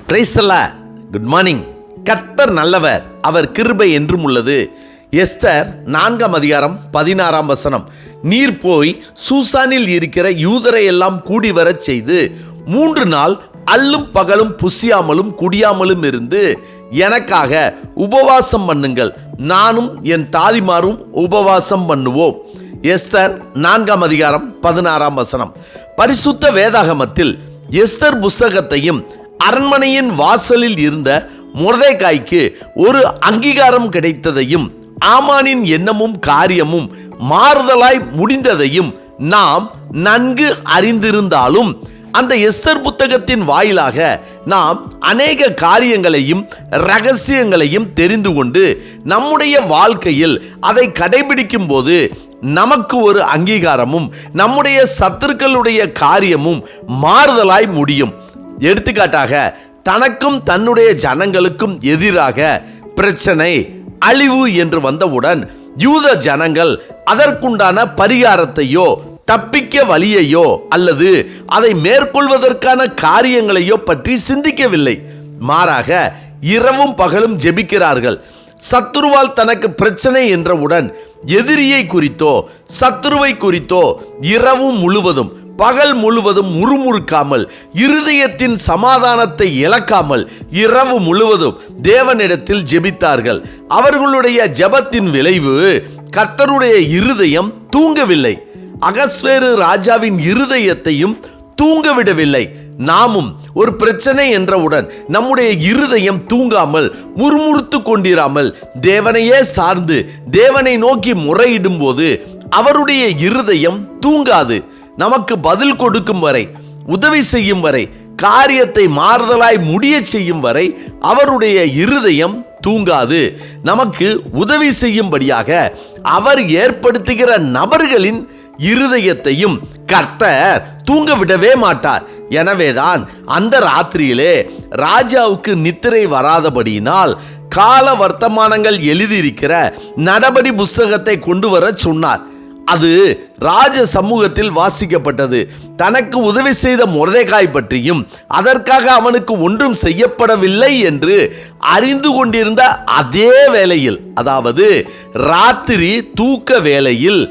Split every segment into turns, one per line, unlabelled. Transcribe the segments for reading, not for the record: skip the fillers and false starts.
Praise the Lord. Good morning. கர்த்தர் நல்லவர், அவர் கிருபை என்றும் உள்ளது. எஸ்தர் 4:16 நீர் போய் சூசானில் இருக்கிற யூதரை எல்லாம் கூடி வரச் செய்து 3 நாள் அல்லும் பகலும் புசியாமலும் குடியாமலும் இருந்து எனக்காக உபவாசம் பண்ணுங்கள், நானும் என் தாதிமாரும் உபவாசம் பண்ணுவோம். எஸ்தர் 4:16. பரிசுத்த வேதாகமத்தில் எஸ்தர் புஸ்தகத்தையும் அரண்மனையின் வாசலில் இருந்த மொர்தெகாய்க்கு ஒரு அங்கீகாரம் கிடைத்ததையும் ஆமானின் எண்ணமும் காரியமும் மாறுதலாய் முடிந்ததையும் நாம் நன்கு அறிந்திருந்தாலும் அந்த எஸ்தர் புத்தகத்தின் வாயிலாக நாம் அநேக காரியங்களையும் ரகசியங்களையும் தெரிந்து கொண்டு நம்முடைய வாழ்க்கையில் அதை கடைபிடிக்கும் போது நமக்கு ஒரு அங்கீகாரமும் நம்முடைய சத்துருக்களுடைய காரியமும் மாறுதலாய் முடியும். எடுத்துக்காட்டாக, தனக்கும் தன்னுடைய ஜனங்களுக்கும் எதிராக பிரச்சனை, அழிவு என்று வந்தவுடன் யூத ஜனங்கள் அதற்குண்டான பரிகாரத்தையோ தப்பிக்க வழியையோ அல்லது அதை மேற்கொள்வதற்கான காரியங்களையோ பற்றி சிந்திக்கவில்லை. மாறாக இரவும் பகலும் ஜெபிக்கிறார்கள். சத்துருவால் தனக்கு பிரச்சனை என்றவுடன் எதிரியை குறித்தோ சத்துருவை குறித்தோ இரவு முழுவதும் பகல் முழுவதும் முறுமுறுக்காமல், இருதயத்தின் சமாதானத்தை இழக்காமல் இரவு முழுவதும் தேவனிடத்தில் ஜெபித்தார்கள். அவர்களுடைய ஜெபத்தின் விளைவு கர்த்தருடைய இருதயம் தூங்கவில்லை. அகஸ்வேரு ராஜாவின் இருதயத்தையும் தூங்கவிடவில்லை. நாமும் ஒரு பிரச்சனை என்றவுடன் நம்முடைய இருதயம் தூங்காமல் முறுமுறுத்து கொண்டிராமல் தேவனையே சார்ந்து தேவனை நோக்கி முறையிடும் போது அவருடைய இருதயம் தூங்காது. நமக்கு பதில் கொடுக்கும் வரை, உதவி செய்யும் வரை, காரியத்தை மாறுதலாய் முடிய செய்யும் வரை அவருடைய இருதயம் தூங்காது. நமக்கு உதவி செய்யும்படியாக அவர் ஏற்படுத்துகிற நபர்களின் இருதயத்தையும் கர்த்தர் தூங்க விடவே மாட்டார். எனவேதான் அந்த ராத்திரியிலே ராஜாவுக்கு நித்திரை வராதபடியினால் கால வர்த்தமானங்கள் எழுதியிருக்கிற நடபடி புஸ்தகத்தை கொண்டு வர சொன்னார். அது ராஜ சமூகத்தில் வாசிக்கப்பட்டது. தனக்கு உதவி செய்த மொர்தெகாய் பற்றியும் அதற்காக அவனுக்கு ஒன்றும் செய்யப்படவில்லை என்று அறிந்து கொண்டிருந்த அதே வேளையில், அதாவது ராத்திரி தூக்க வேளையில்,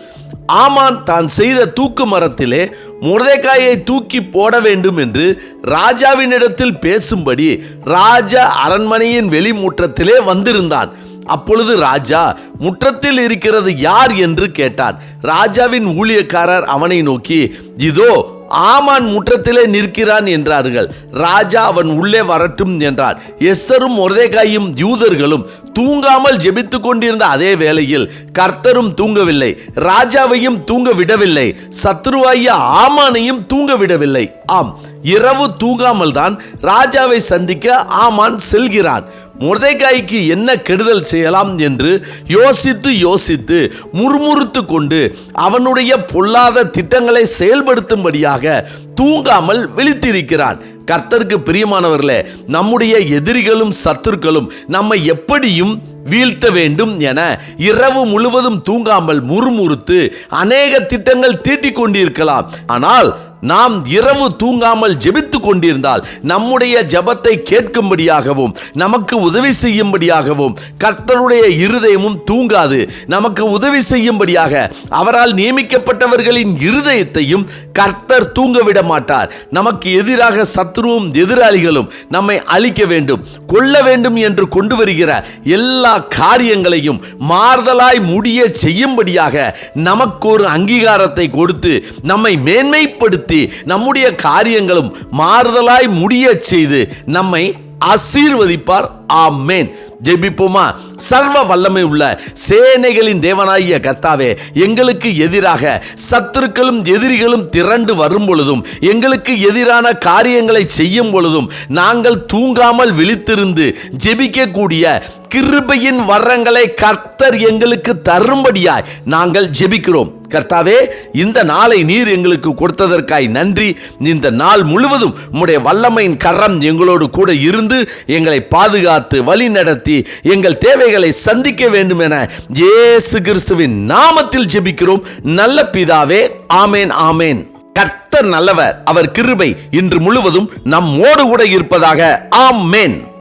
ஆமான் தான் செய்த தூக்கு மரத்திலே மொர்தெகாயை தூக்கி போட வேண்டும் என்று ராஜாவினிடத்தில் பேசும்படி ராஜா அரண்மனையின் வெளிமுற்றத்திலே வந்திருந்தான். அப்பொழுது ராஜா, முற்றத்தில் இருக்கிறது யார் என்று கேட்டான். ராஜாவின் ஊழியக்காரர் அவனை நோக்கி, இதோ ஆமான் முற்றத்திலே நிற்கிறான் என்றார்கள். ராஜா, அவன் உள்ளே வரட்டும் என்றான். எஸ்தரும் மொர்தெகாயும் யூதர்களும் தூங்காமல் ஜெபித்துக் கொண்டிருந்த அதே வேளையில் கர்த்தரும் தூங்கவில்லை, ராஜாவையும் தூங்க விடவில்லை, சத்ருவாகிய ஆமானையும் தூங்க விடவில்லை. ஆம், இரவு தூங்காமல் தான் ராஜாவை சந்திக்க ஆமான் செல்கிறான். மொர்தெகாய்க்கு என்ன கெடுதல் செய்யலாம் என்று யோசித்து முறுமுறுத்து கொண்டு அவனுடைய பொல்லாத திட்டங்களை செயல்படுத்தும்படியாக தூங்காமல் விழித்திருக்கிறான். கர்த்தருக்கு பிரியமானவர்களே, நம்முடைய எதிரிகளும் சத்துருக்களும் நம்மை எப்படியும் வீழ்த்த வேண்டும் என இரவு முழுவதும் தூங்காமல் முறுமுறுத்து அநேக திட்டங்கள் தீட்டிக் கொண்டிருக்கலாம். ஆனால் நாம் இரவு தூங்காமல் ஜெபித்து கொண்டிருந்தால் நம்முடைய ஜெபத்தை கேட்கும்படியாகவும் நமக்கு உதவி செய்யும்படியாகவும் கர்த்தருடைய இருதயமும் தூங்காது. நமக்கு உதவி செய்யும்படியாக அவரால் நியமிக்கப்பட்டவர்களின் இருதயத்தையும் கர்த்தர் தூங்க விட மாட்டார். நமக்கு எதிராக சத்துருவும் எதிராளிகளும் நம்மை அழிக்க வேண்டும், கொல்ல வேண்டும் என்று கொண்டு வருகிற எல்லா காரியங்களையும் மாறுதலாய் முடிய செய்யும்படியாக நமக்கு ஒரு அங்கீகாரத்தை கொடுத்து நம்மை மேன்மைப்படுத்தி நம்முடைய காரியங்களும் மாறுதலாய் முடிய செய்து நம்மை ஆசீர்வதிப்பார். ஆமென். ஜெபிப்போமா? சர்வ வல்லமை உள்ள சேனைகளின் தேவனாகிய கர்த்தாவே, எங்களுக்கு எதிராக சத்துருக்களும் எதிரிகளும் திரண்டு வரும் பொழுதும் எங்களுக்கு எதிரான காரியங்களை செய்யும் பொழுதும் நாங்கள் தூங்காமல் விழித்திருந்து ஜெபிக்கக்கூடிய கிருபையின் வரங்களை கர்த்தர் எங்களுக்கு தரும்படியாய் நாங்கள் ஜெபிக்கிறோம். கர்த்தாவே, இந்த நாளை நீர் எங்களுக்கு கொடுத்ததற்காய் நன்றி. இந்த நாள் முழுவதும் உம்முடைய வல்லமையின் கரம் எங்களோடு கூட இருந்து எங்களை பாதுகாத்து வழி நடத்தி எங்கள் தேவைகளை சந்திக்க வேண்டும் என இயேசு கிறிஸ்துவின் நாமத்தில் ஜெபிக்கிறோம் நல்ல பிதாவே. ஆமேன், ஆமேன். கர்த்தர் நல்லவர், அவர் கிருபை இன்று முழுவதும் நம்மோடு கூட இருப்பதாக. ஆமென்.